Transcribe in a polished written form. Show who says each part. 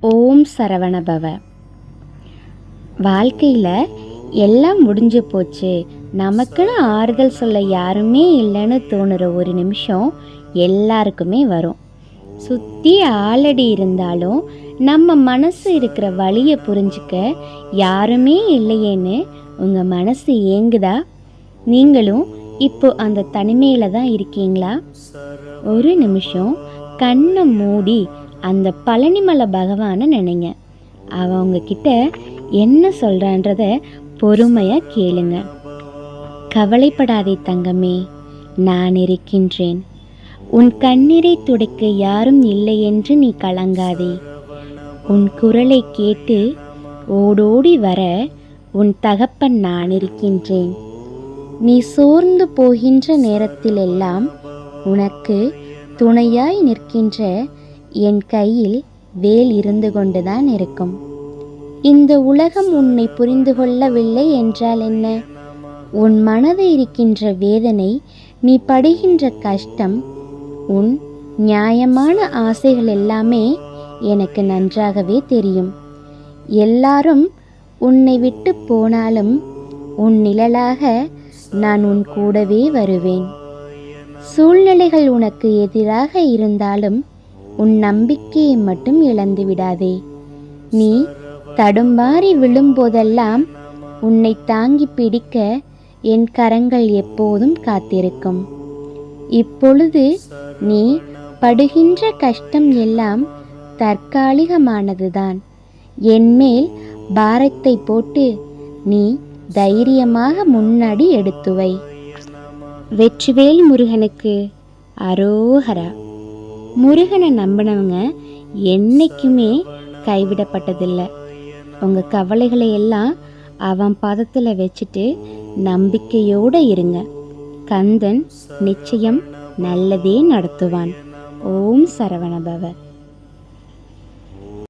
Speaker 1: ஓம் சரவணபவ. வாழ்க்கையில் எல்லாம் முடிஞ்சு போச்சு, நமக்குன்னு ஆறுதல் சொல்ல யாருமே இல்லைன்னு தோணுற ஒரு நிமிஷம் எல்லாருக்குமே வரும். சுற்றி ஆளடி இருந்தாலும் நம்ம மனசு இருக்கிற வழியை புரிஞ்சுக்க யாருமே இல்லையேன்னு உங்கள் மனசு ஏங்குதா? நீங்களும் இப்போ அந்த தனிமையில் தான் இருக்கீங்களா? ஒரு நிமிஷம் கண்ணை மூடி அந்த பழனிமலை பகவானை நினைங்க. அவங்க கிட்ட என்ன சொல்கிறான்றத பொறுமையாக கேளுங்க. கவலைப்படாதே தங்கமே, நான் இருக்கின்றேன். உன் கண்ணீரை துடைக்க யாரும் இல்லை என்று நீ கலங்காதே. உன் குரலை கேட்டு ஓடோடி வர உன் தகப்பன் நான் இருக்கின்றேன். நீ சோர்ந்து போகின்ற நேரத்திலெல்லாம் உனக்கு துணையாய் நிற்கின்ற என் கையில் வேல் இருந்து கொண்டுதான் இருக்கும். இந்த உலகம் உன்னை புரிந்து கொள்ளவில்லை என்றால் என்ன? உன் மனதில் இருக்கின்ற வேதனை, நீ படுகின்ற கஷ்டம், உன் நியாயமான ஆசைகள் எல்லாமே எனக்கு நன்றாகவே தெரியும். எல்லாரும் உன்னை விட்டு போனாலும் உன் நிழலாக நான் உன் கூடவே வருவேன். சூழ்நிலைகள் உனக்கு எதிராக இருந்தாலும் உன் நம்பிக்கையை மட்டும் இழந்து விடாதே. நீ தடுமாறி விழும்போதெல்லாம் உன்னை தாங்கி பிடிக்க என் கரங்கள் எப்போதும் காத்திருக்கும். இப்பொழுது நீ படுகின்ற கஷ்டம் எல்லாம் தற்காலிகமானதுதான். என்மேல் பாரத்தை போட்டு நீ தைரியமாக முன்னாடி எடுத்துவை. வெற்றிவேல் முருகனுக்கு அரோகரா. முருகனை நம்பினவங்க என்றைக்குமே கைவிடப்பட்டதில்லை. உங்கள் கவலைகளை எல்லாம் அவன் பாதத்தில் வச்சுட்டு நம்பிக்கையோடு இருங்க. கந்தன் நிச்சயம் நல்லதே நடத்துவான். ஓம் சரவணபவ.